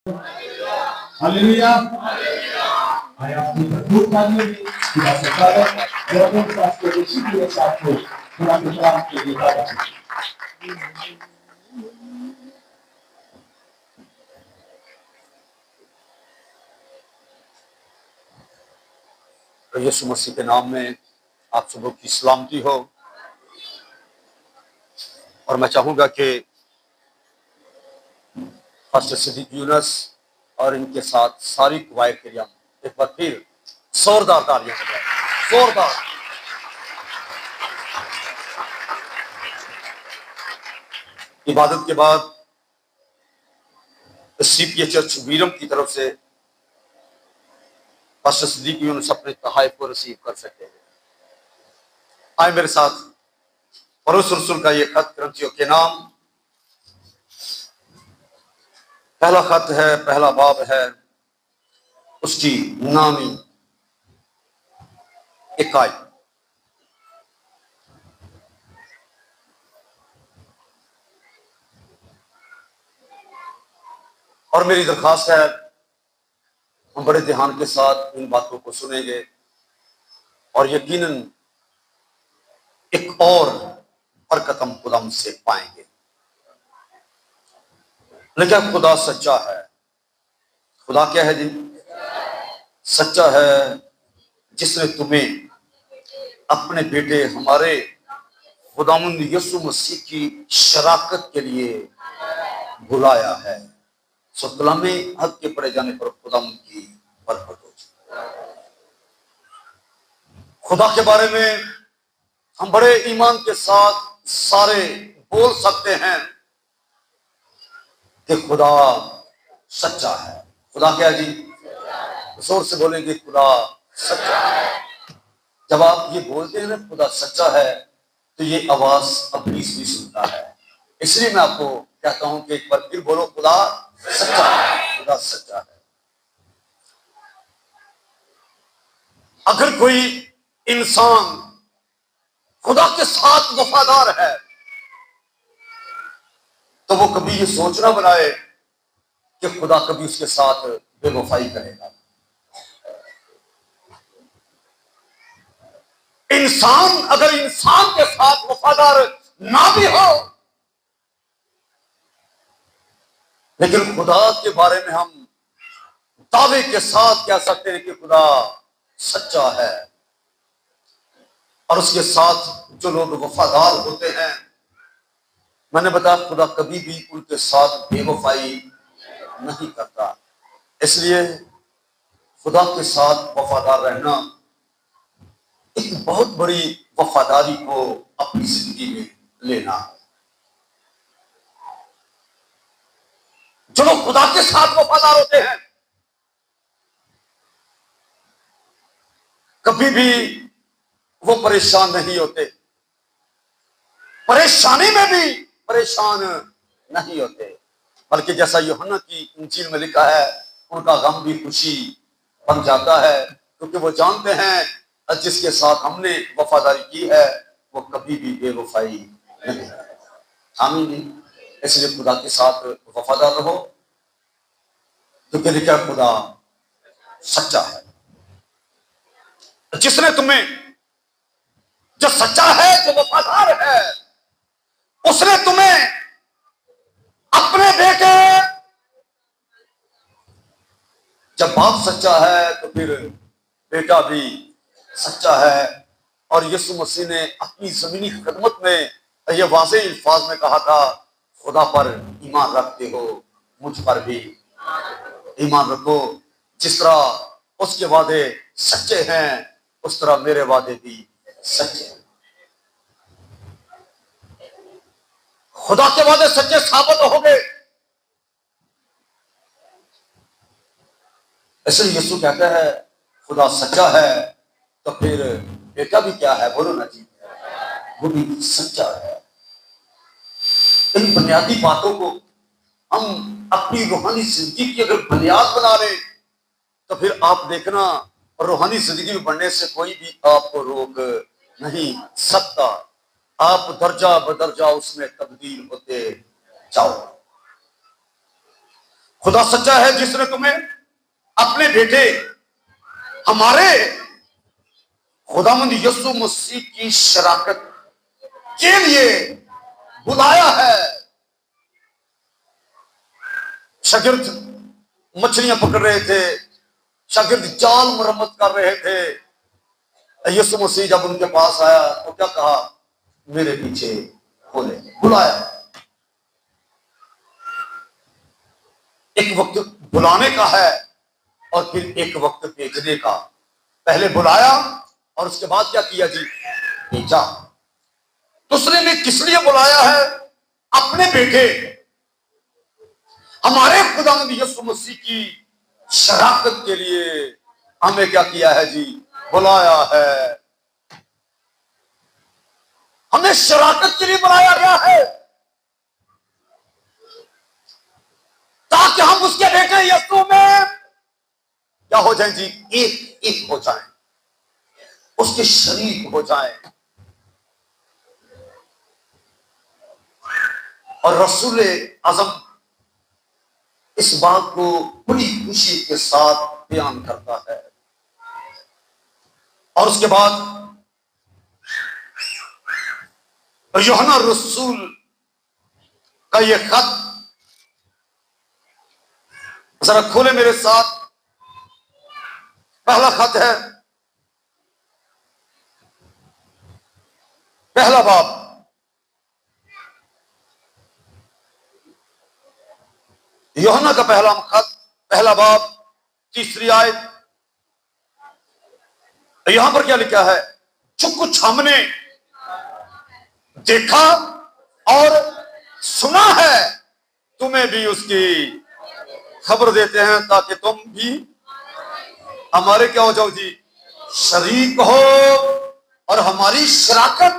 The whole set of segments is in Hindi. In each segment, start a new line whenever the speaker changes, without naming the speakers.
हालेलुया। आए आपकी भरपूर तालीम खुदा से स्वागत जरूर पास के इसी के साथ हो खुदा के कलाम के लिए बात।
यीशु मसीह के नाम में आप सबों की सलामती हो। और मैं चाहूंगा कि पास्टर सिद्दीक यूनुस और इनके साथ सारी कवायद के लिए हम एक बार फिर जोरदार तालियां बजाएं, जोरदार। इबादत के बाद सीपीए चर्च वीरम की तरफ से पास्टर सिद्दीक यूनुस अपने तोहफे को रिसीव कर सकते हैं। आए मेरे साथ परोस रसूल का ये खत ग्रंथियों के नाम, पहला खत है, पहला बाब है, उसकी नामी इकाई। और मेरी दरखास्त है हम बड़े ध्यान के साथ इन बातों को सुनेंगे और यकीनन एक और बरकत हम खुदा से पाएंगे। लेकिन खुदा सच्चा है। खुदा क्या है जी? सच्चा है, जिसने तुम्हें अपने बेटे हमारे खुदावंद यीशु मसीह की शराकत के लिए बुलाया है। सो कलामे हक के पढ़े जाने पर खुदावंद की बरकत हो। खुदा के बारे में हम बड़े ईमान के साथ सारे बोल सकते हैं कि खुदा सच्चा है। खुदा क्या जी? जोर से बोलेंगे, खुदा सच्चा है। जब आप ये बोलते हैं ना खुदा सच्चा है, तो ये आवाज इब्लीस भी सुनता है। इसलिए मैं आपको कहता हूं कि एक बार फिर बोलो, खुदा सच्चा है, खुदा सच्चा है। अगर कोई इंसान खुदा के साथ वफादार है तो वो कभी ये सोचना बनाए कि खुदा कभी उसके साथ बेवफाई करेगा। इंसान अगर इंसान के साथ वफादार ना भी हो, लेकिन खुदा के बारे में हम दावे के साथ कह सकते हैं कि खुदा सच्चा है। और उसके साथ जो लोग वफादार होते हैं, मैंने बताया खुदा कभी भी उनके साथ बेवफाई नहीं करता। इसलिए खुदा के साथ वफादार रहना एक बहुत बड़ी वफादारी को अपनी जिंदगी में लेना। जो लोग खुदा के साथ वफादार होते हैं कभी भी वो परेशान नहीं होते, परेशानी में भी परेशान नहीं होते, बल्कि जैसा यूहन्ना की इंजील में लिखा है, उनका गम भी खुशी बन जाता है, क्योंकि वो जानते हैं जिसके साथ हमने वफादारी की है वो कभी भी बेवफाई नहीं करेगा। आमीन। इसलिए खुदा के साथ वफादार रहो, क्योंकि लिखा खुदा सच्चा है। जिसने तुम्हें, जो सच्चा है, जो वफादार है, उसने तुम्हें अपने बेटे, जब बाप सच्चा है तो फिर बेटा भी सच्चा है। और यीशु मसीह ने अपनी जमीनी खिदमत में यह वाज़ेह अल्फाज में कहा था, खुदा पर ईमान रखते हो, मुझ पर भी ईमान रखो। जिस तरह उसके वादे सच्चे हैं उस तरह मेरे वादे भी सच्चे हैं। खुदा के वादे सच्चे साबित हो गए। इसलिए यीशु कहता है खुदा सच्चा है, तो फिर बेटा भी क्या है? बोलो ना जी, वो भी सच्चा है। इन बुनियादी बातों को हम अपनी रूहानी जिंदगी की अगर बुनियाद बना लें तो फिर आप देखना रूहानी जिंदगी में बढ़ने से कोई भी आपको रोक नहीं सकता। आप दर्जा बदर्जा उसमें तब्दील होते जाओ। खुदा सच्चा है जिसने तुम्हें अपने बेटे हमारे खुदावंद यीशु मसीह की शराकत के लिए बुलाया है। शागिर्द मछलियां पकड़ रहे थे, शागिर्द जाल मरम्मत कर रहे थे। यीशु मसीह जब उनके पास आया तो क्या कहा? मेरे पीछे हो ले। बुलाया। एक वक्त बुलाने का है और फिर एक वक्त भेजने का। पहले बुलाया और उसके बाद क्या किया जी? भेजा। तो उसने भी किस लिए बुलाया है? अपने बेटे हमारे खुदावंद यीशु मसीह की शराकत के लिए हमें क्या किया है जी? बुलाया है। हमें शराकत के लिए बुलाया गया है ताकि हम उसके बेटे यीशु में क्या हो जाएं जी? एक एक हो जाएं, उसके शरीक हो जाएं। और रसूल आजम इस बात को बड़ी खुशी के साथ बयान करता है। और उसके बाद यूहन्ना रसूल का यह खत जरा खोले मेरे साथ। पहला खत है, पहला बाब, यूहन्ना का पहला खत, पहला बाब, तीसरी आयत। यहां पर क्या लिखा है? जो कुछ हमने देखा और सुना है तुम्हें भी उसकी खबर देते हैं ताकि तुम भी हमारे क्या हो जाओ जी? शरीक हो। और हमारी शराकत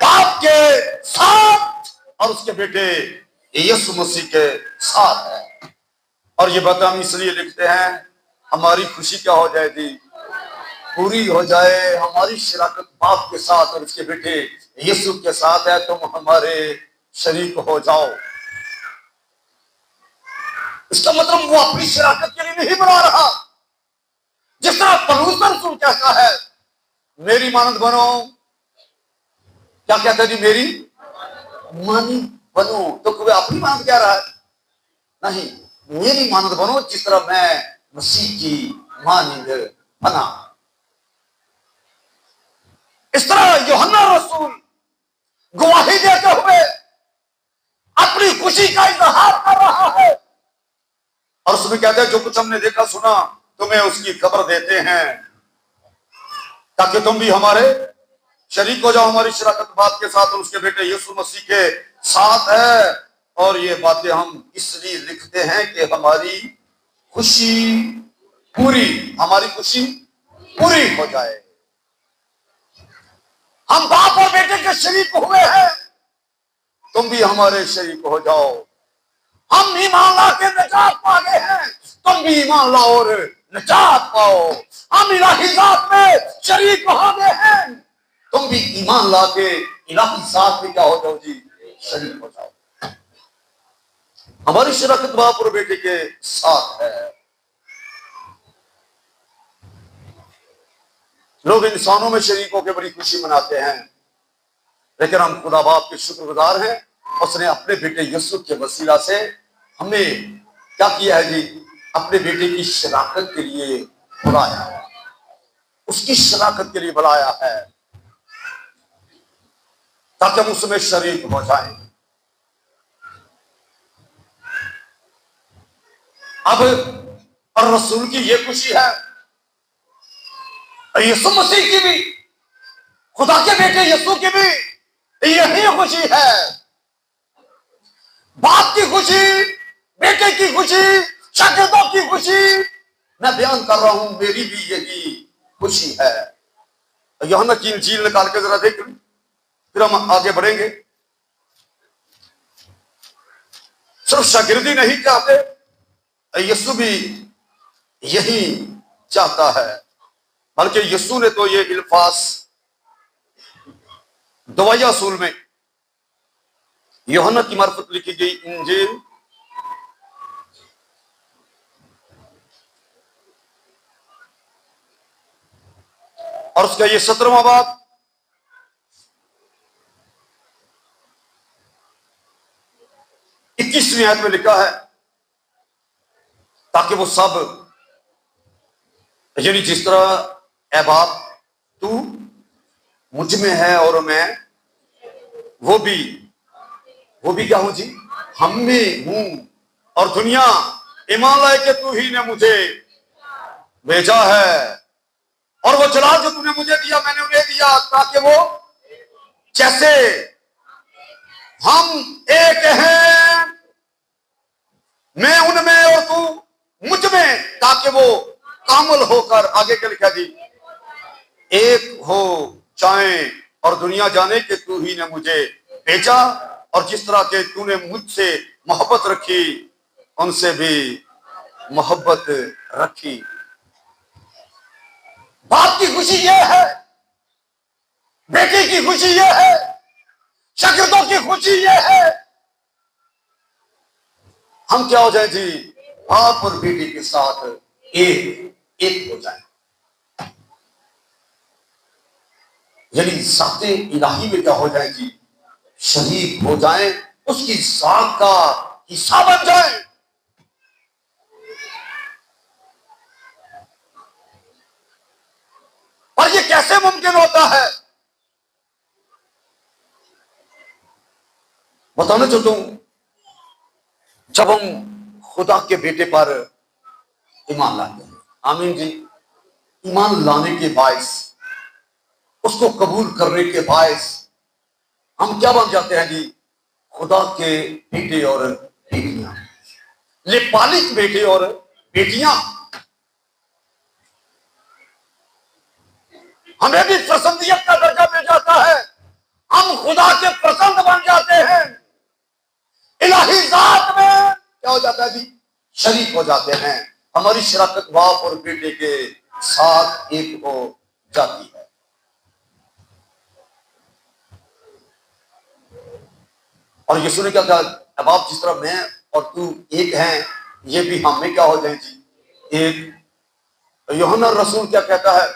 बाप के साथ और उसके बेटे यीशु मसीह के साथ है। और ये बात हम इसलिए लिखते हैं हमारी खुशी क्या हो जाए जी? पूरी हो जाए। हमारी शराकत बाप के साथ और उसके बेटे यीशु के साथ है। तुम हमारे शरीक हो जाओ। इसका मतलब वो अपनी शराकत के लिए नहीं बना रहा। जिस तरह पौलुस रसूल कहता है मेरी मानद बनो। क्या कहता है जी? मेरी मानी बनो। तो कोई अपनी मानद कह रहा है? नहीं, मेरी मानद बनो जिस तरह मैं मसीह की मानद बना। इस तरह यूहन्ना रसूल गवाही देते हुए अपनी खुशी का इजहार कर रहा है। और उसमें कहते हैं जो कुछ हमने देखा सुना तुम्हें उसकी खबर देते हैं ताकि तुम भी हमारे शरीक हो जाओ। हमारी शराकत बाप के साथ और उसके बेटे यीशु मसीह के साथ है। और ये बातें हम इसलिए लिखते हैं कि हमारी खुशी हमारी खुशी पूरी हो जाए। हम बाप और बेटे के शरीक हुए हैं, तुम भी हमारे शरीक हो जाओ। हम ईमान ला के निजात पा गए हैं, तुम भी ईमान लाओ और निजात पाओ। हम इलाही जात में शरीक हो गए हैं, तुम भी ईमान ला के इलाही जात में क्या हो जाओ जी? शरीक हो जाओ। हमारी शराकत बाप और बेटे के साथ है। लोग इंसानों में शरीक होकर बड़ी खुशी मनाते हैं, लेकिन हम खुदा बाप के शुक्रगुजार हैं। उसने अपने बेटे यीशु के वसीला से हमें क्या किया है जी? अपने बेटे की शराकत के लिए बुलाया है, उसकी शराकत के लिए बुलाया है ताकि हम उसमें शरीक हो जाएं। अब और रसूल की यह खुशी है, यीशु मसीह की भी, खुदा के बेटे यीशु की भी यही खुशी है। बाप की खुशी, बेटे की खुशी, शागिर्दों की खुशी मैं बयान कर रहा हूं, मेरी भी यही खुशी है। यूहन्ना की इंजील निकाल के जरा देख लें, फिर हम आगे बढ़ेंगे। सिर्फ शागिर्दी नहीं चाहते, यीशु भी यही चाहता है। बल्कि यीशु ने तो ये इल्फास दवाया असूल में यूहन्ना की मार्फत लिखी गई इंजील और उसका ये 17वां बाब, इक्कीसवीं आयत में लिखा है, ताकि वो सब, यानी जिस तरह ए बाप तू मुझ में है और मैं वो भी क्या हूं जी, हम में हूं, और दुनिया ईमान लाए कि तू ही ने मुझे भेजा है, और वो जलाल जो तूने मुझे दिया मैंने उन्हें दिया, ताकि वो जैसे हम एक हैं, मैं उनमें और तू मुझ में, ताकि वो कामल होकर, आगे क्या लिखा जी, एक हो जाए, और दुनिया जाने कि तू ही ने मुझे भेजा, और जिस तरह के तूने मुझसे मोहब्बत रखी उनसे भी मोहब्बत रखी। बाप की खुशी यह है, बेटे की खुशी यह है, शागिर्दों की खुशी यह है, हम क्या हो जाए जी, बाप और बेटे के साथ एक हो जाए, यानी ज़ाते इलाही में क्या हो जाए जी, शरीक हो जाए, उसकी ज़ात का हिस्सा बन जाए। और ये कैसे मुमकिन होता है, बताना चाहता हूं। जब हम खुदा के बेटे पर ईमान लाते हैं, आमीन जी, ईमान लाने के बायस, उसको कबूल करने के बायस हम क्या बन जाते हैं जी, खुदा के बेटे और बेटियां, लेपालिक बेटे और बेटियां। हमें भी पसंदियत का दर्जा मिल जाता है, हम खुदा के पसंद बन जाते हैं, इलाही जात में क्या हो जाता है जी, शरीक हो जाते हैं, हमारी शराकत बाप और बेटे के साथ एक हो जाती है। और यीशु ने क्या कहा, अब आप जिस तरह मैं और तू एक हैं, ये भी हम में क्या हो जाए जी, एक। यूहन्ना रसूल क्या कहता है,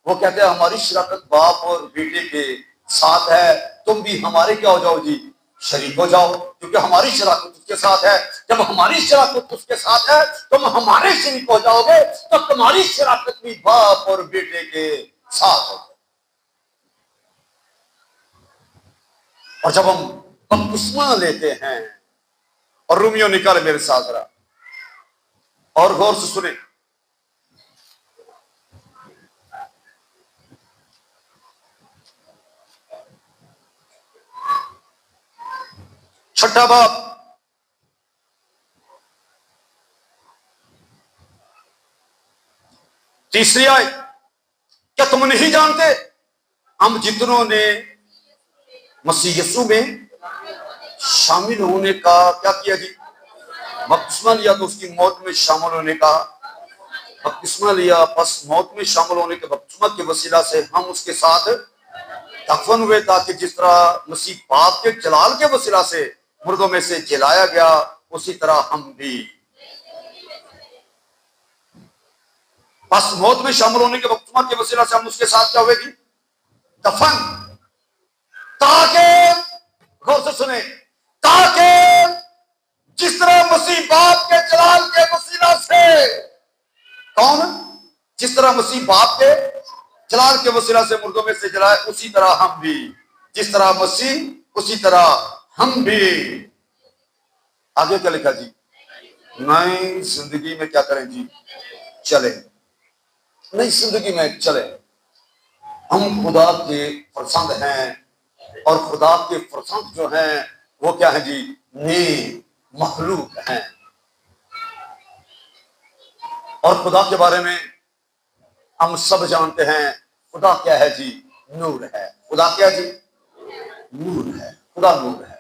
वो कहते हैं हमारी शराकत बाप और बेटे के साथ है, तुम भी हमारे क्या हो जाओ जी, शरीक हो जाओ, क्योंकि हमारी शराकत उसके साथ है। जब हमारी शराकत उसके साथ है, तुम हमारे शरीक हो जाओगे, तो तुम्हारी शराकत भी बाप और बेटे के साथ हो। और जब हम बपतिस्मा लेते हैं, और रोमियो निकाले मेरे साथ जरा और गौर से सुने, छठा बाब, तीसरी आयत, क्या तुम नहीं जानते हम जितनों ने मसीह यीशु में शामिल होने का क्या किया जी, बपतिस्मा लिया, तो उसकी मौत में शामिल होने का बपतिस्मा लिया, बस मौत में शामिल होने के बपतिस्मा के वसीला से हम उसके साथ दफन हुए, ताकि जिस तरह मसीह बाप के जलाल के वसीला से मुर्दों में से जलाया गया, उसी तरह हम भी बस मौत में शामिल होने के बपतिस्मा के वसीला से हम उसके साथ क्या हुए जी, दफन, ताकि गौर से सुने, ताकि जिस तरह मसीह बाप के जलाल के वसीला से, कौन, जिस तरह मसीह बाप के जलाल के वसीला से मुर्दों में से जलाए, उसी तरह हम भी, जिस तरह मसीह उसी तरह हम भी। आगे क्या लिखा जी, नई जिंदगी में क्या करें जी, चले, नई जिंदगी में चले। हम खुदा के फरजंद हैं, और खुदा के फरजंद जो हैं वो क्या है जी, नेक मखलूक हैं। और खुदा के बारे में हम सब जानते हैं, खुदा क्या है जी, नूर है। खुदा क्या जी, नूर है, खुदा नूर है।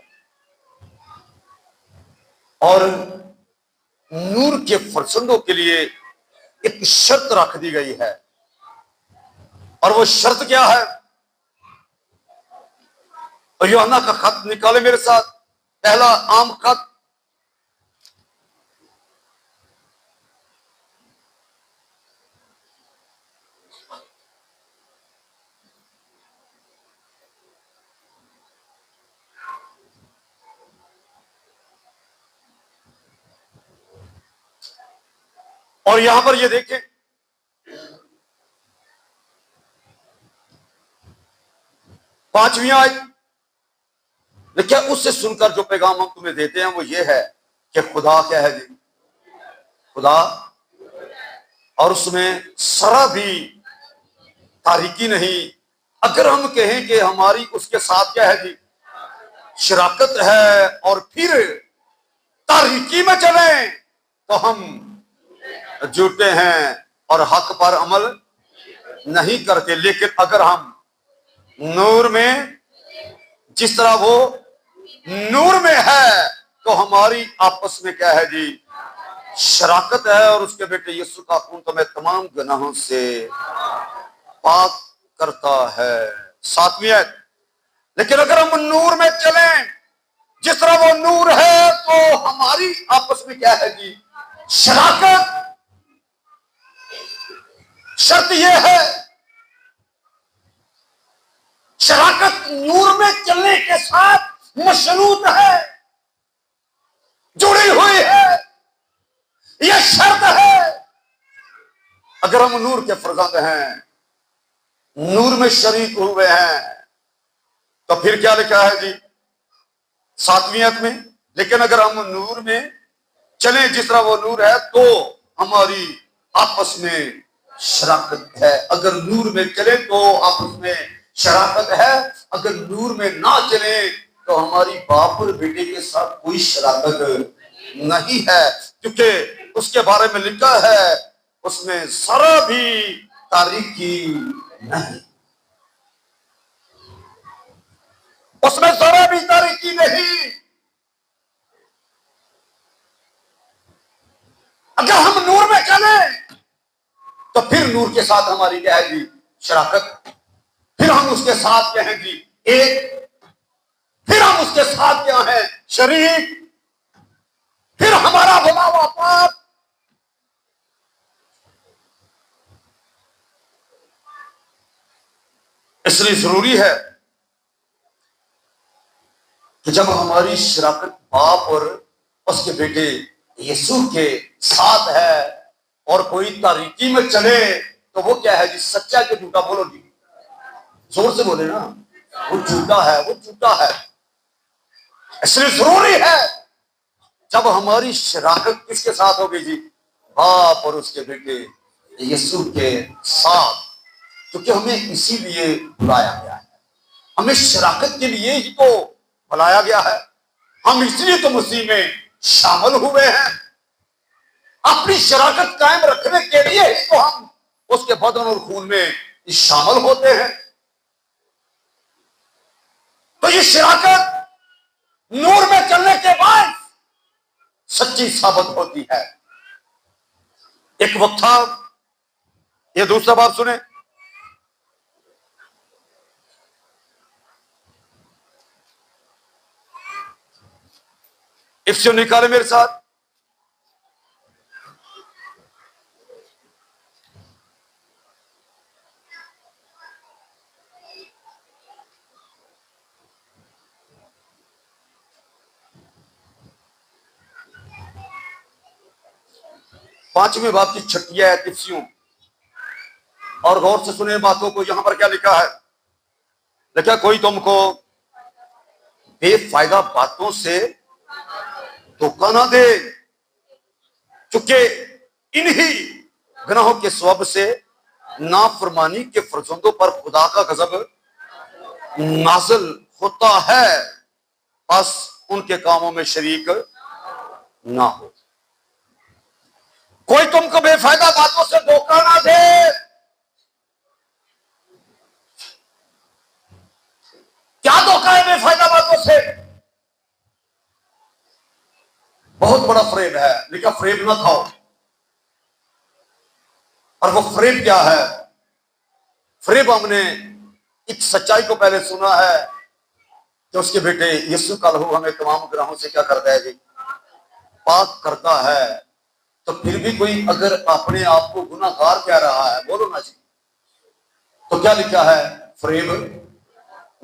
और नूर के फरजंदों के लिए एक शर्त रख दी गई है, और वो शर्त क्या है, यूहन्ना का खत निकाले मेरे साथ, पहला आम खत, और यहां पर ये देखें, पांचवी आयत, देखिए उससे सुनकर जो पैगाम हम तुम्हें देते हैं वो ये है कि खुदा क्या है जी, खुदा, और उसमें जरा भी तारीकी नहीं। अगर हम कहें कि हमारी उसके साथ क्या है जी, शराकत है, और फिर तारीकी में चलें तो हम झूठे हैं और हक पर अमल नहीं करते। लेकिन अगर हम नूर में, जिस तरह वो नूर में है, तो हमारी आपस में क्या है जी, शराकत है, और उसके बेटे यीशु का खून तुम्हें तमाम गुनाहों से पाक करता है। सातवीं आयत, लेकिन अगर हम नूर में चलें जिस तरह वो नूर है, तो हमारी आपस में क्या है जी, शराकत। शर्त यह है, शराकत नूर में चलने के साथ मशरूत है, जुड़ी हुई है, यह शर्त है। अगर हम नूर के फर्जंद हैं, नूर में शरीक हुए हैं, तो फिर क्या लिखा है जी, सातवीं आयत में, लेकिन अगर हम नूर में चलें जिस तरह वो नूर है, तो हमारी आपस में शराकत है। अगर नूर में चले तो आपस में शराकत है, अगर नूर में ना चले तो हमारी बाप और बेटे के साथ कोई शराकत नहीं है, क्योंकि उसके बारे में लिखा है उसमें जरा भी तारीकी नहीं, उसमें जरा भी तारीकी नहीं। अगर हम नूर में चले तो फिर नूर के साथ हमारी क्या है जी, शराकत, फिर हम उसके साथ क्या है जी, एक, फिर हम उसके साथ क्या है, शरीक, फिर हमारा भला हुआ पाप। इसलिए जरूरी है कि जब हमारी शराकत बाप और उसके बेटे यीशु के साथ है और कोई तारीकी में चले, तो वो क्या है जी, सच्चा के झूठा बोलो जी, जोर से बोले ना, वो झूठा है, वो झूठा है। इसलिए जरूरी है जब हमारी शराकत किसके साथ होगी जी, बाप और उसके बेटे यीशु के साथ, क्योंकि हमें इसीलिए बुलाया गया है, हमें शराकत के लिए ही तो बुलाया गया है, हम इसलिए तो मसीह में शामिल हुए हैं। अपनी शराकत कायम रखने के लिए ही तो हम उसके बदन और खून में शामिल होते हैं। तो ये शराकत नूर में चलने के बाद सच्ची साबित होती है। एक वक्त था, ये दूसरा बात सुने, इफ्सियों निकाले मेरे साथ, पांचवें बात की छठी है इफ्सियों, और गौर से सुने बातों को। यहां पर क्या लिखा है, लिखा कोई तुमको बेफायदा बातों से धोखा ना दे, क्योंकि इन्हीं गुनाहों के सबब से नाफरमानी के फर्जंदों पर खुदा का गजब नाज़िल होता है, बस उनके कामों में शरीक ना हो। कोई तुमको बेफायदा बातों से धोखा ना दे। क्या धोखा है बेफायदा बातों से? बहुत बड़ा फ्रेब है, लिखा फ्रेब ना खाओ। और वो फ्रेब क्या है? फ्रेब हमने इस सच्चाई को पहले सुना है कि उसके बेटे यीशु का लहू हमें तमाम गुनाहों से क्या करता है जी, पाक करता है। तो फिर भी कोई अगर अपने आप को गुनाहगार कह रहा है, बोलो ना जी, तो क्या लिखा है? फ्रेब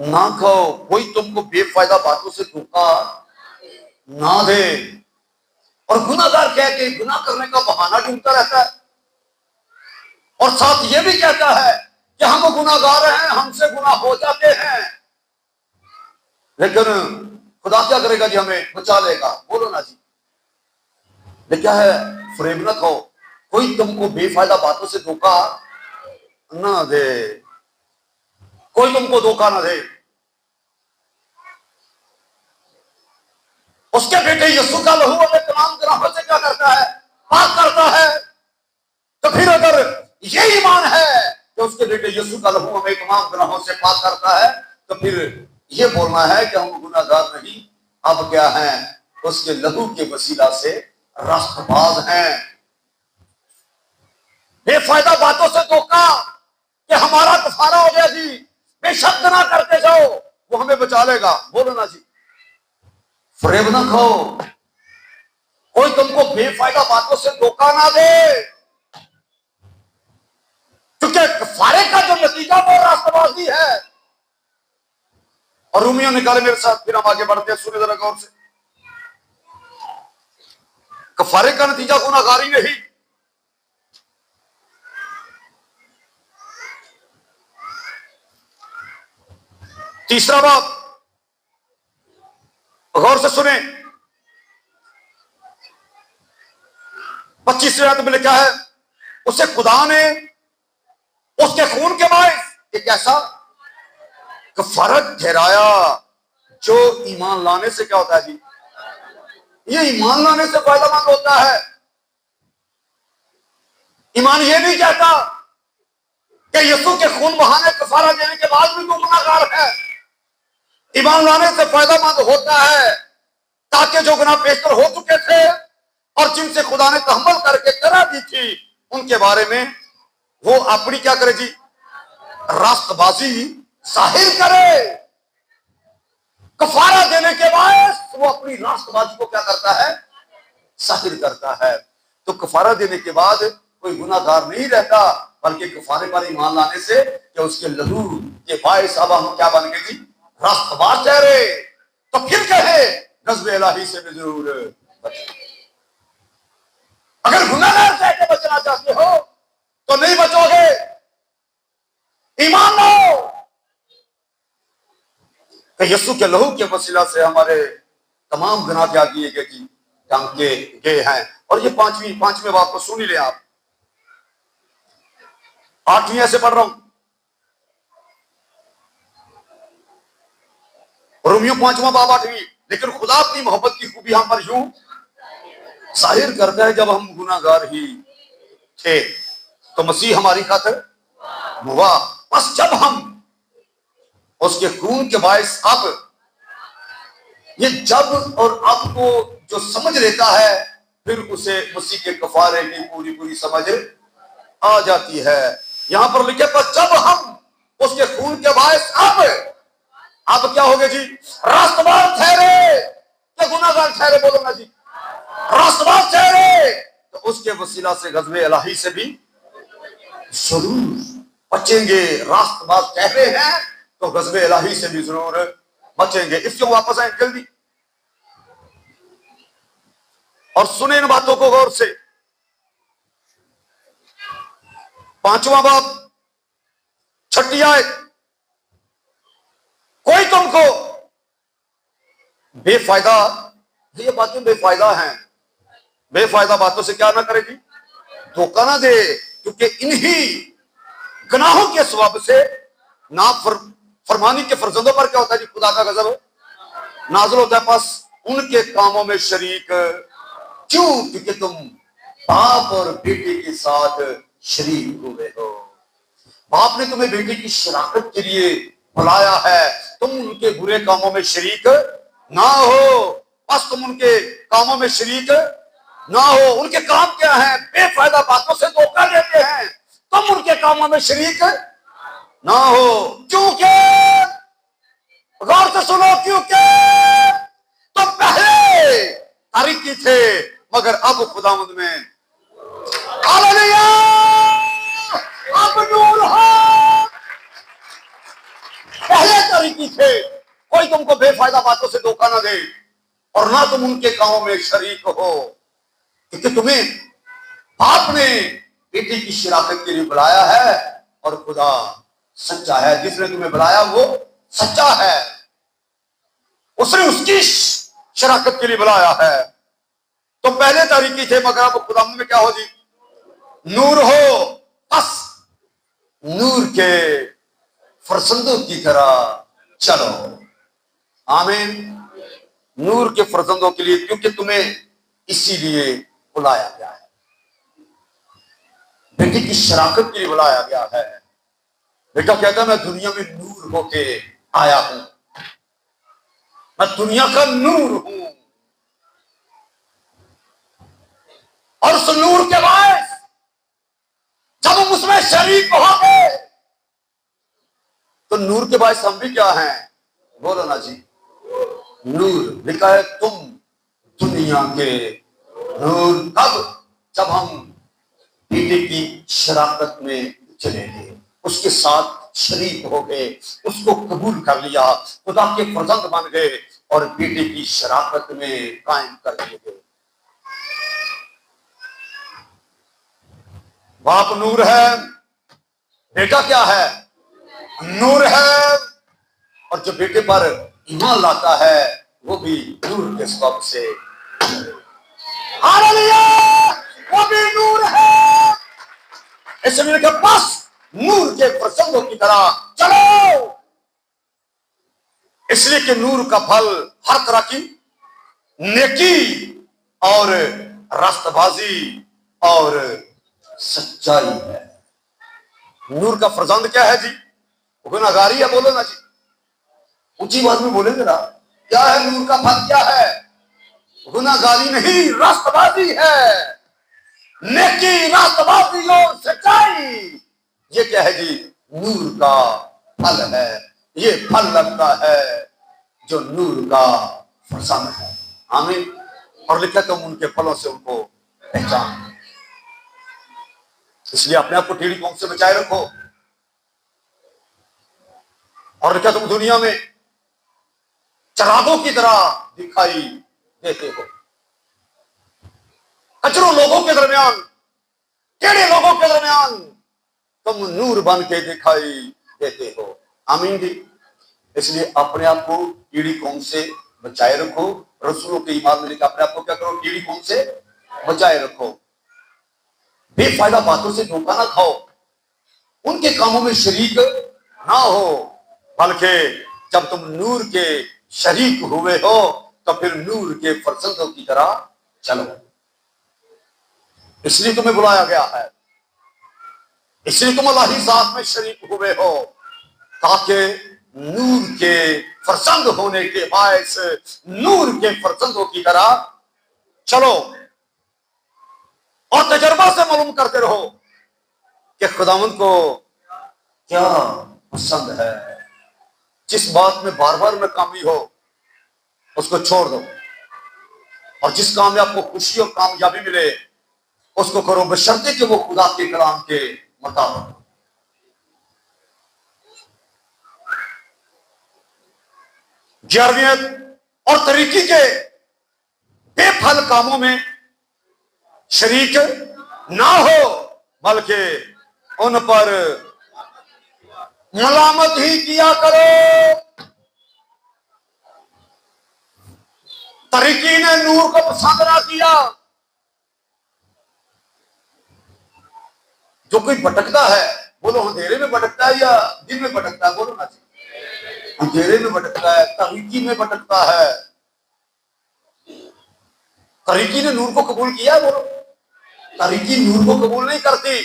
ना खाओ, कोई तुमको बेफायदा बातों से धोखा ना दे। और गुनाहगार कह के गुनाह करने का बहाना ढूंढता रहता है। और साथ ये भी कहता है कि हम गुनाहगार हैं, हमसे गुनाह हो जाते हैं, लेकिन खुदा क्या करेगा जी, हमें बचा लेगा। बोलो ना जी। ये क्या है? फरेब न खाओ, कोई तुमको बेफायदा बातों से धोखा ना दे, कोई तुमको धोखा ना दे। उसके बेटे यीशु का लहू हमें तमाम गुनाहों से क्या करता है? पाक करता है। तो फिर अगर ये ईमान है कि उसके बेटे यीशु का लहू हमें तमाम गुनाहों से पाक करता है, तो फिर ये बोलना है कि हम गुनाहगार नहीं, अब क्या है? उसके लहू के वसीला से रास्तबाज हैं। बेफायदा बातों से धोखा कि हमारा कफारा हो गया जी, बेशक ना करते जाओ, वो हमें बचा लेगा। बोलो ना जी। फरेब ना खाओ, कोई तुमको बेफायदा बातों से धोखा ना दे, क्योंकि कफारे का जो नतीजा वो रास्तबाजी है। और रोमियो निकाले मेरे साथ, फिर हम आगे बढ़ते हैं, सुने जरा गौर से। कफारे का नतीजा गुनाहगारी नहीं। तीसरा बात गौर से सुने, 25वें आयत में लिखा है, उसे खुदा ने उसके खून के बायस एक ऐसा कफारत ठहराया जो ईमान लाने से क्या होता है जी? ये ईमान लाने से फायदेमंद होता है। ईमान ये नहीं कहता कि यीशु के खून बहाने कफारा देने के बाद भी तू गुनाहगार है। ईमान लाने से फायदेमंद होता है ताकि जो गुनाह पेशतर हो चुके थे और जिनसे खुदा ने तहम्मुल करके करा दी थी, उनके बारे में वो अपनी क्या करे जी? रास्तबाजी जाहिर करे। कफारा देने के बाद वो अपनी रास्तबाजी को क्या करता है? जाहिर करता है। तो कफारा देने के बाद कोई गुनाहगार नहीं रहता, बल्कि कफारे पर ईमान लाने से कि उसके लहू के बायस अब हम क्या बन गए जी? रास्तबाज ठहरे। तो फिर कहे गज़ब इलाही से भी जरूर बचे। अगर गुनाहगार कह के बचना चाहते हो तो नहीं बचोगे। ईमान लो कि यीशु के लहू के वसीला से हमारे तमाम गुनाह क्या किए गए जी? टांके गए हैं। और ये पांचवें बात को सुन ही ले आप। 8वीं ऐसे पढ़ रहा हूं, रोमियो 5वां बाब 8वीं। लेकिन खुदा अपनी मोहब्बत की खूबी हम पर यूं जाहिर करता है, जब हम गुनाहगार ही थे तो मसीह हमारी खातिर हुआ। बस जब हम उसके खून के बायस, अब ये जब और अब को जो समझ लेता है, फिर उसे मसीह के कफारे की पूरी पूरी समझ आ जाती है। यहां पर लिखे, पर जब हम उसके खून के बायस अब क्या हो गए जी? रास्तबाज ठहरे। क्या गुनाहगार ठहरे? बोलो ना जी। रास्तबाज ठहरे तो उसके वसीला से गज़ब इलाही से भी जरूर बचेंगे। रास्तबाज ठहरे हैं तो गज़ब इलाही से भी जरूर बचेंगे। इसको वापस आए जल्दी और सुने इन बातों को गौर से। 5वां बाब 6ठी आयत, कोई तुमको बेफायदा, ये बातें बेफायदा हैं, बेफायदा बातों से क्या ना करेगी? धोखा ना दे, क्योंकि इन्हीं गुनाहों के स्वभाव से ना फरमानी के फरजंदों पर क्या होता है जी? खुदा का गजब नाज़िल होता है। बस उनके कामों में शरीक क्यों? क्योंकि तुम बाप और बेटे के साथ शरीक हुए हो। बाप ने तुम्हें बेटे की शराकत के लिए बुलाया है, तुम उनके बुरे कामों में शरीक ना हो। बस तुम उनके कामों में शरीक ना हो। उनके काम क्या है? बेफायदा बातों से धोखा देते हैं। तुम उनके कामों में शरीक ना हो। क्योंकि गौर से सुनो, क्योंकि तुम पहले तारीकी थे मगर अब खुदावंद में हालेलुया अब नूर हो। पहले तारीकी थे। कोई तुमको बेफायदा बातों से धोखा ना दे और ना तुम उनके कामों में शरीक हो, क्योंकि तुम्हें बाप ने बेटे की शराकत के लिए बुलाया है और खुदा सच्चा है। जिसने तुम्हें बुलाया वो सच्चा है, उसने उसकी शराकत के लिए बुलाया है। तो पहले तरीके थे, मगर अब खुदा में क्या हो जी? नूर हो, बस नूर के फरजंदों की तरह चलो। आमीन। नूर के फरजंदों के लिए, क्योंकि तुम्हें इसीलिए बुलाया गया है, बेटे की शराकत के लिए बुलाया गया है। बेटा कहता है मैं दुनिया में नूर होके आया हूं, मैं दुनिया का नूर हूं। और उस नूर के बाद जब हम उसमें शरीक होंगे तो नूर के बाद हम भी क्या हैं? बोलो ना जी। नूर लिखा है तुम दुनिया के नूर। कब? जब हम बेटे की शराकत में चलेंगे, उसके साथ शरीक हो गए, उसको कबूल कर लिया, खुदा के फर्जंद बन गए और बेटे की शराकत में कायम कर दिए गए। बाप नूर है, बेटा क्या है? नूर है। और जो बेटे पर ईमान लाता है वो भी नूर के सबब से, हालेलुया, वो भी नूर है। इसलिए के पास नूर के प्रसंगों की तरह चलो। इसलिए कि नूर का फल हर तरह की नेकी और रास्तबाजी और सच्चाई है। नूर का फरजंद क्या है जी? गुनाहगारी है। बोलो ना जी, ऊंची आवाज में बोले जरा, क्या है नूर का फल? क्या है? गुनाहगारी नहीं, रास्तबाजी है। नेकी, रास्तबाजी और सच्चाई, ये क्या है जी? नूर का फल है। ये फल लगता है जो नूर का फरजंद है। आमीन। और लिखा तुम उनके फलों से उनको पहचान। इसलिए अपने आप को टेढ़ी कौम से बचाए रखो। और लिखा तुम दुनिया में चरागों की तरह दिखाई देते हो। कचरों लोगों के दरमियान, टेढ़े लोगों के दरमियान तुम नूर बन के दिखाई देते हो। आमीन जी। इसलिए अपने आप को टेढ़ी कौम से बचाए रखो। रसूलों के ईमान में लिखा अपने आप को क्या करो? टेढ़ी कौम से बचाए रखो। बेफायदा बातों से धोखा ना खाओ, उनके कामों में शरीक ना हो, बल्कि जब तुम नूर के शरीक हुए हो तो फिर नूर के फरजंदों की तरह चलो। इसलिए तुम्हें बुलाया गया है, इसलिए तुम अल्लाह की जात में शरीक हुए हो, ताकि नूर के फरजंद होने के बायस नूर के फरजंदों की तरह चलो। और तजर्बा से मालूम करते रहो कि खुदावंद को क्या पसंद है। जिस बात में बार बार नाकामी हो उसको छोड़ दो, और जिस काम में आपको खुशी और कामयाबी मिले उसको करो, बशर्ते कि वो खुदा के कलाम के मुताबिक। जारवियत और तरीकी के बेफल कामों में शरीक ना हो, बल्कि उन पर मलामत ही किया करो। तरीकी ने नूर को पसंद ना किया। जो कोई भटकता है, बोलो अंधेरे में भटकता है या दिन में भटकता है? बोलो ना जी। अंधेरे में भटकता है, तरीकी में भटकता है। तरीकी ने नूर को कबूल किया। बोलो, तरीकी नूर को कबूल नहीं करती।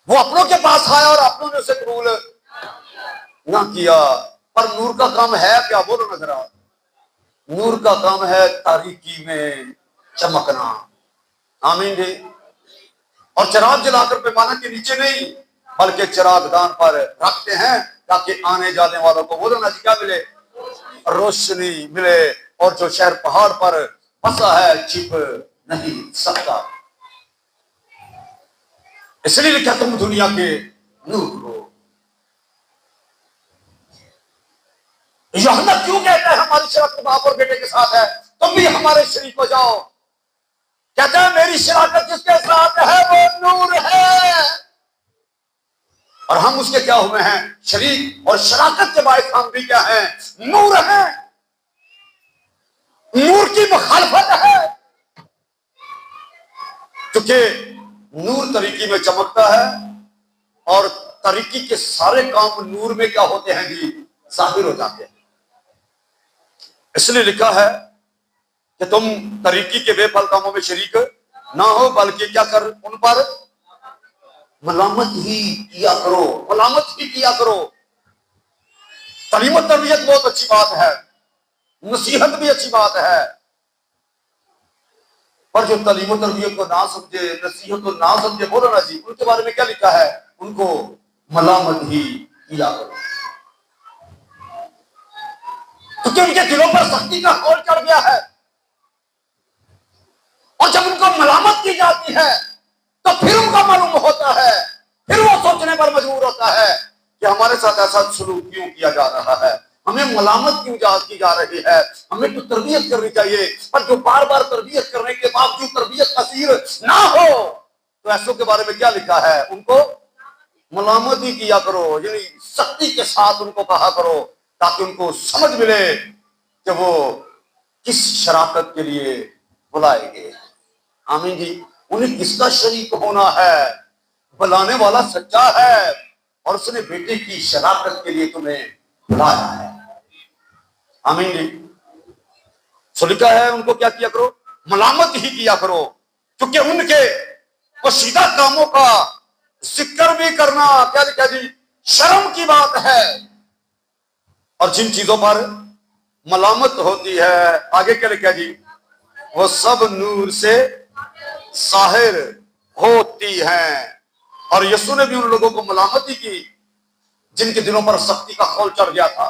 वो अपनों के पास आया और अपनों ने उसे कबूल ना किया। पर नूर का काम है क्या? बोलो ना जरा। नूर का काम है तारीकी में चमकना। आमीन जी। और चिराग जलाकर पैमाना के नीचे नहीं, बल्कि चिरागदान पर रखते हैं ताकि आने जाने वालों को, बोलो ना जी, क्या मिले? रोशनी मिले। और जो शहर पहाड़ पर बसा है छिप नहीं सकता। इसलिए लिखा तुम दुनिया के नूर हो। यूहन्ना क्यों कहता है हमारी शराकत बाप और बेटे के साथ है, तुम भी हमारे शरीक हो जाओ? कहते हैं मेरी शराकत जिसके साथ है वो नूर है, और हम उसके क्या हुए हैं, शरीक। और शराकत के बाद हम भी क्या हैं, नूर हैं। नूर की मुखालफत है, क्योंकि नूर तरीकी में चमकता है और तरीकी के सारे काम नूर में क्या होते हैं जी, जाहिर हो जाते हैं। इसलिए लिखा है कि तुम तरीकी के बेफल कामों में शरीक ना हो, बल्कि क्या कर, उन पर मलामत ही किया करो, मलामत ही किया करो। तालीम तरबियत बहुत अच्छी बात है, नसीहत भी अच्छी बात है, पर जो तालीम तरबियत को ना समझे, नसीहत को ना समझे, बोलो ना जी, उनके बारे में क्या लिखा है, उनको मलामत ही किया करो, क्योंकि उनके दिलों पर सख्ती का खौल चढ़ गया है। और जब उनको मलामत की जाती है तो फिर उनको मालूम होता है, फिर वो सोचने पर मजबूर होता है कि हमारे साथ ऐसा सलूक क्यों किया जा रहा है, हमें मलामत क्यों की जा रही है, हमें तो तरबियत करनी चाहिए। पर जो बार बार तरबियत करने के बावजूद तरबियत कसीर ना हो, तो ऐसों के बारे में क्या लिखा है, उनको मलामत ही किया करो, यानी सख्ती के साथ उनको कहा करो, ताकि उनको समझ मिले कि वो किस शराकत के लिए बुलाए गए। आमीन जी। उन्हें किसका शरीक होना है, बुलाने वाला सच्चा है और उसने बेटे की शराकत के लिए तुम्हें बुलाया है। आमीन जी। सो लिखा है उनको क्या किया करो, मलामत ही किया करो, क्योंकि उनके पोशीदा कामों का जिक्र भी करना क्या लिखा जी, शर्म की बात है। और जिन चीजों पर मलामत होती है, आगे क्या लिखा जी, वो सब नूर से जाहिर होती हैं। और यीशु ने भी उन लोगों को मलामती की जिनके दिलों पर सख्ती का खौल चढ़ गया था।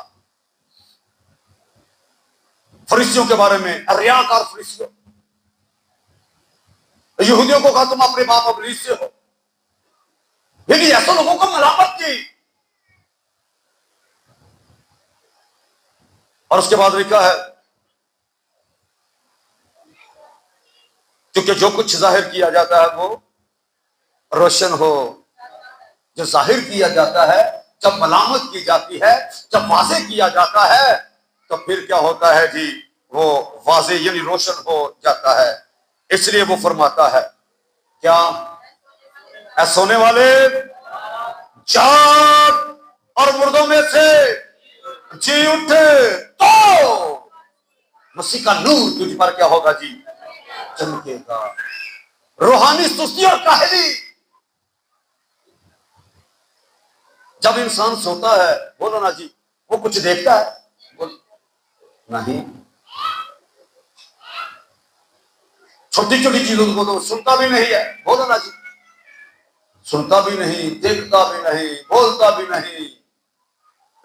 फरीसियों के बारे में, रियाकार फरीसियों, यहूदियों को कहा तुम अपने बाप अबलीस से हो, लेकिन ऐसे लोगों को मलामत की। और उसके बाद लिखा है, क्योंकि जो कुछ जाहिर किया जाता है वो रोशन हो। जो जाहिर किया जाता है, जब मलामत की जाती है, जब वाज़े किया जाता है, तो फिर क्या होता है जी, वो वाज़े यानी रोशन हो जाता है। इसलिए वो फरमाता है क्या, ऐ सोने वाले जाग और मुर्दों में से जी उठे, तो मसीह का नूर तुझ पर क्या होगा जी, चमकेगा। रूहानी सुस्ती और काहली, जब इंसान सोता है, बोलो ना जी, वो कुछ देखता है, बोलो नहीं, छोटी छोटी चीजों को तो सुनता भी नहीं है, बोलो ना जी, सुनता भी नहीं, देखता भी नहीं, बोलता भी नहीं,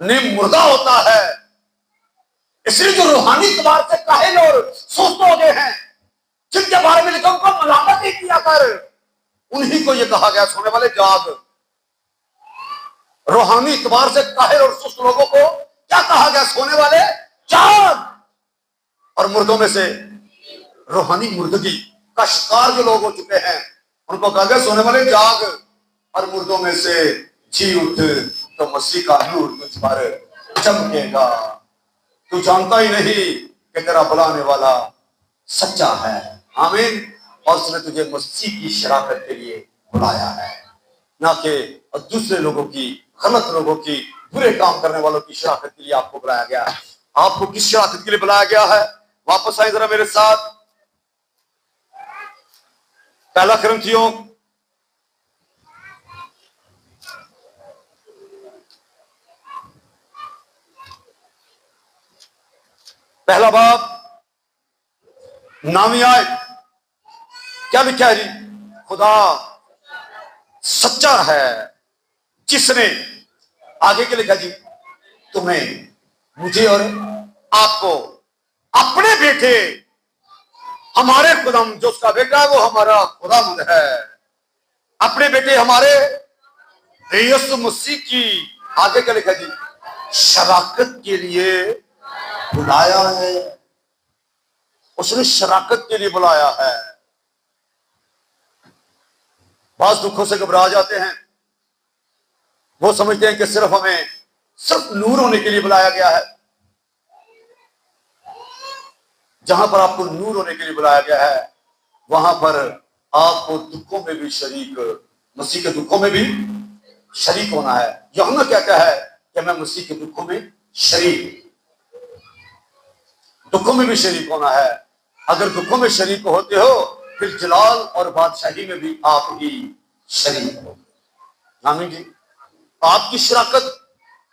नीम मुर्दा होता है। इसलिए जो रूहानी तबार से काहिल और सुस्त हो गए हैं, जिनके बारे में लिखा उनको मलामत ही किया कर, उन्हीं को ये कहा गया सोने वाले जाग। रूहानी इतबार से काहिल और सुस्त लोगों को क्या कहा गया, सोने वाले जाग। और मुर्दों में से रूहानी मुर्दगी का शिकार जो लोग हो चुके हैं, उनको कहा गया सोने वाले जाग और मुर्दों में से जी उठ, तो मसीह का नूर तुझ पर चमकेगा। तू जानता ही नहीं कि तेरा बुलाने वाला सच्चा है। आमीन। और उसने तुझे मसीह की शराकत के लिए बुलाया है, ना कि दूसरे लोगों की, गलत लोगों की, बुरे काम करने वालों की शराकत के लिए आपको बुलाया गया है। आपको किस शराकत के लिए बुलाया गया है, वापस आए जरा मेरे साथ, पहला कुरिन्थियों पहला बाब 9वीं आयत, क्या लिखा है जी, खुदा सच्चा है जिसने, आगे क्या लिखा जी, तुम्हें, मुझे और आपको अपने बेटे, हमारे खुदाम जो उसका बेटा है वो हमारा खुदाम है, अपने बेटे हमारे यीशु मसीह की, आगे क्या लिखा जी, शराकत के लिए बुलाया है। उसने शराकत के लिए बुलाया है। बाज दुखों से घबरा जाते हैं। वो समझते हैं कि सिर्फ नूर होने के लिए बुलाया गया है। जहां पर आपको नूर होने के लिए बुलाया गया है, वहां पर आपको दुखों में भी शरीक, मसीह के दुखों में भी शरीक होना है। यूहन्ना कहता है कि मैं मसीह के दुखों में दुखों में भी शरीक होना है। अगर दुखों में शरीक होते हो, फिर जलाल और बादशाही में भी आप ही शरीक हो। आमीन जी। आपकी शराकत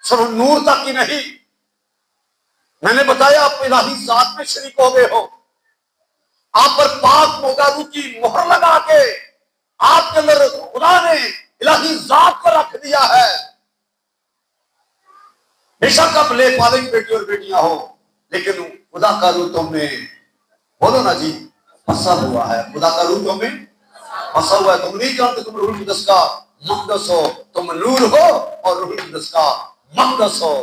सिर्फ नूर तक ही नहीं, मैंने बताया आप इलाही जात में शरीक हो गए हो। आप पर पाक मोगारू की मोहर लगा के आपके अंदर खुदा ने इलाही जात को रख दिया है। बेशक आप ले पाले की बेटी और बेटियां हो, लेकिन खुदा का रूह तुम में, बोलो ना जी, फंसा हुआ है। खुदा का रूह तुम में फंसा हुआ है। तुम नहीं जानते तुम रूह कुदस का मक़दस हो। तुम नूर हो और रूह कुदस का मक़दस हो।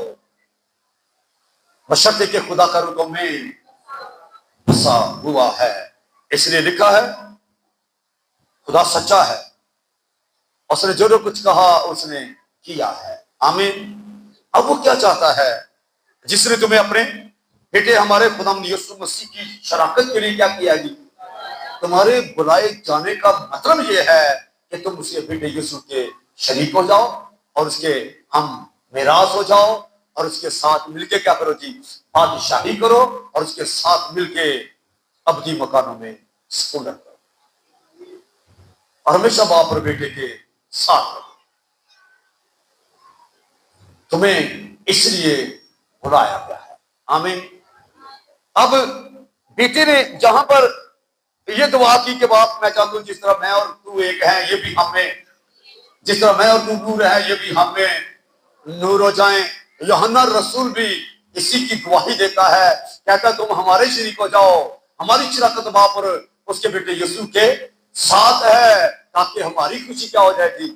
बशर्ते के खुदा का रूह तुम में फंसा हुआ है। इसलिए लिखा है खुदा सच्चा है, उसने जो कुछ कहा उसने किया है। आमीन। अब वो क्या चाहता है? जिसने तुम्हें अपने बेटे हमारे खुदा यीशु मसीह की शराकत के लिए क्या किया जी? तुम्हारे बुलाए जाने का मतलब यह है कि तुम उसके बेटे यीशु के शरीक हो जाओ और उसके हम मेरास हो जाओ और उसके साथ मिलके क्या करो जी? बादशाही करो और उसके साथ मिलके अबदी मकानों में सुकून करो और हमेशा बाप और बेटे के साथ रहो। तुम्हें इसलिए बुलाया गया है। आमीन। अब बेटे ने जहां पर ये दुआ की कि बाप मैं चाहता हूं जिस तरह मैं और तू एक है, ये भी हमें, जिस तरह मैं और तू नूर है, ये भी हमें नूर हो जाएं। यूहन्ना रसूल भी इसी की गवाही देता है, कहता तुम हमारे शरीक हो जाओ। हमारी शराकत बाप और उसके बेटे यीशु के साथ है, ताकि हमारी खुशी क्या हो जाएगी?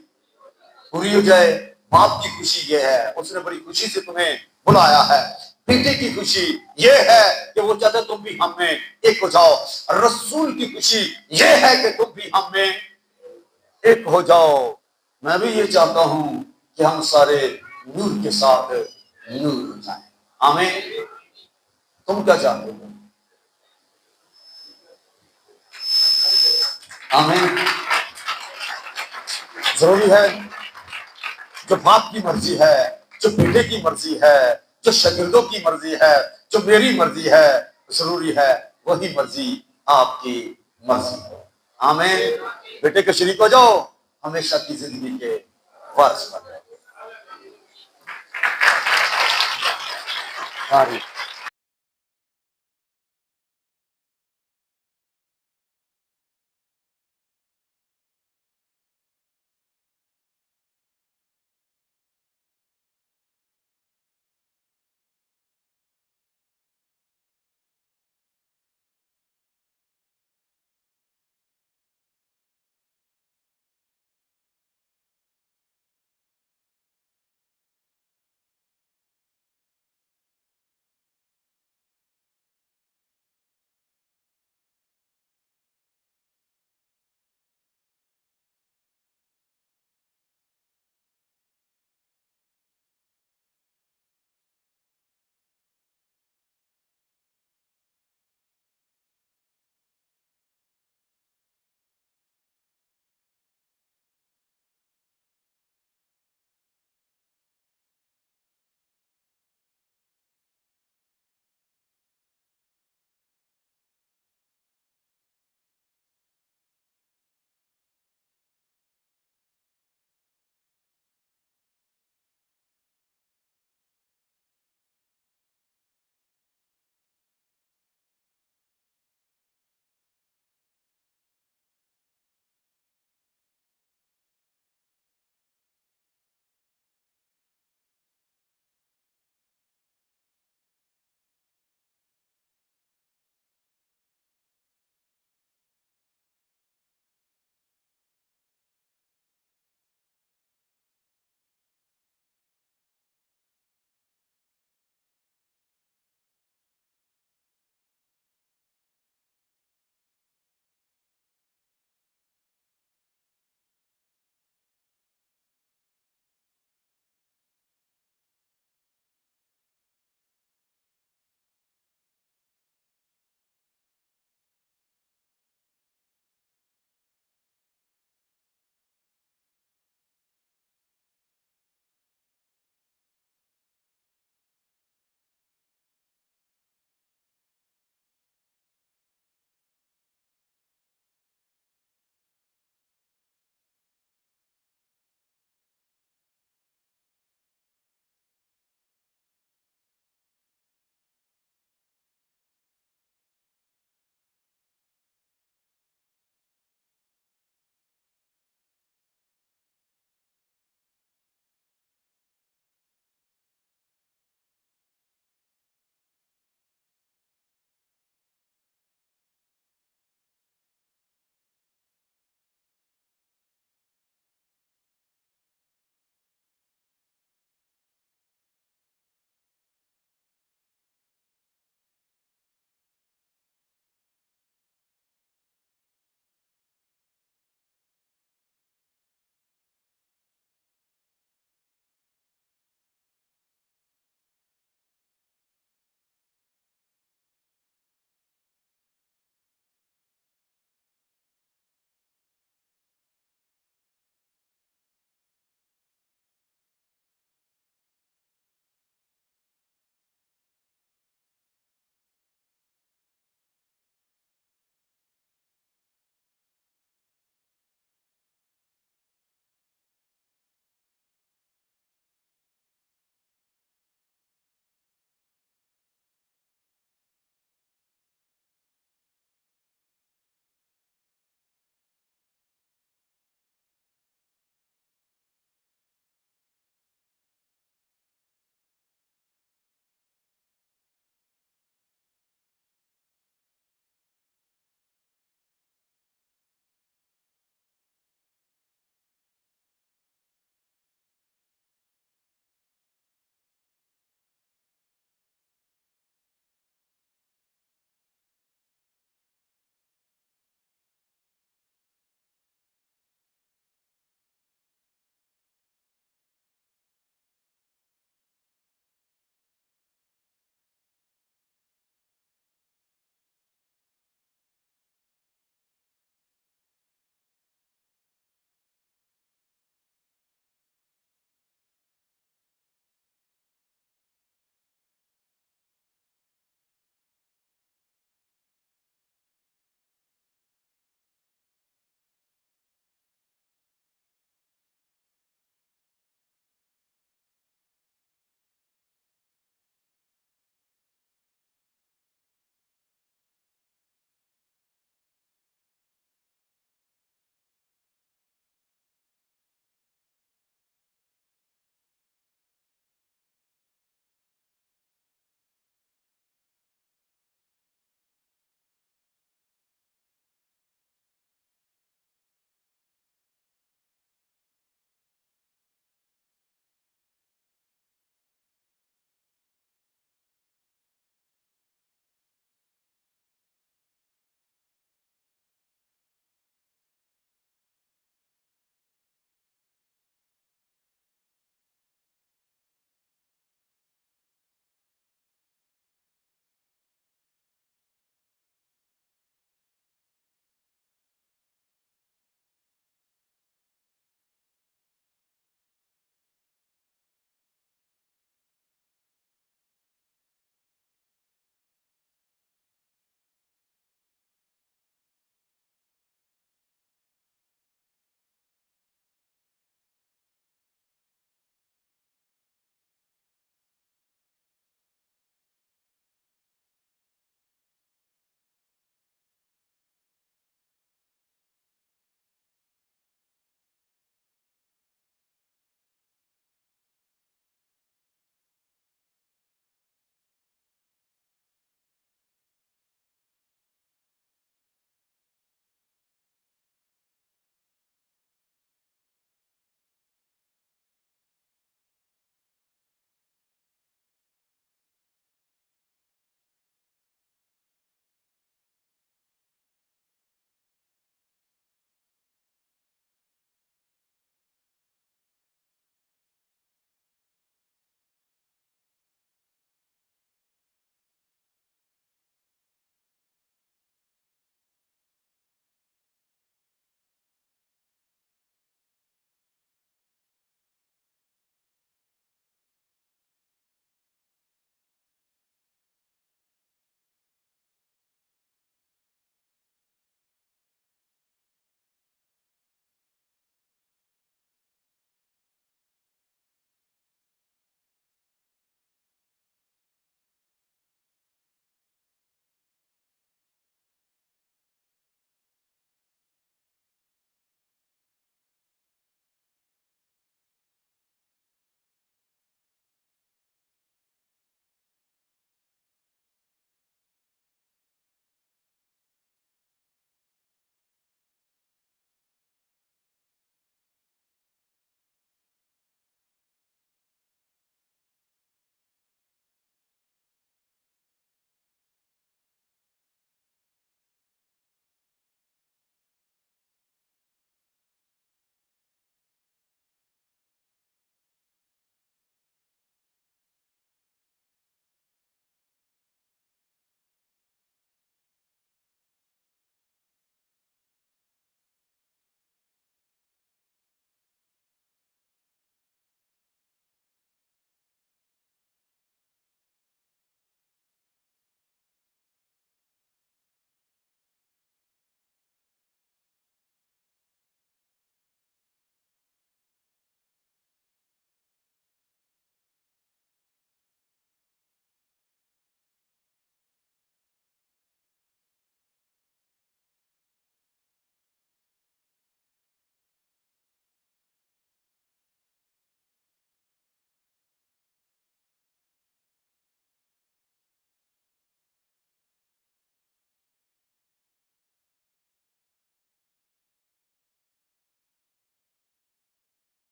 पूरी हो जाए। बाप की खुशी ये है, उसने बड़ी खुशी से तुम्हें बुलाया है। बेटे की खुशी ये है कि वो चाहता तुम भी हम में एक हो जाओ। रसूल की खुशी ये है कि तुम भी हम में एक हो जाओ। मैं भी ये चाहता हूं कि हम सारे नूर के साथ नूर हो जाएं। आमीन। तुम क्या चाहते हो? आमीन। जरूरी है जो बाप की मर्जी है, जो बेटे की मर्जी है, जो शागिर्दों की मर्जी है, जो मेरी मर्जी है, जरूरी है वही मर्जी आपकी मर्जी हो। आमीन। बेटे के शरीक हो जाओ, हमेशा की जिंदगी के वारिस बन जाओ।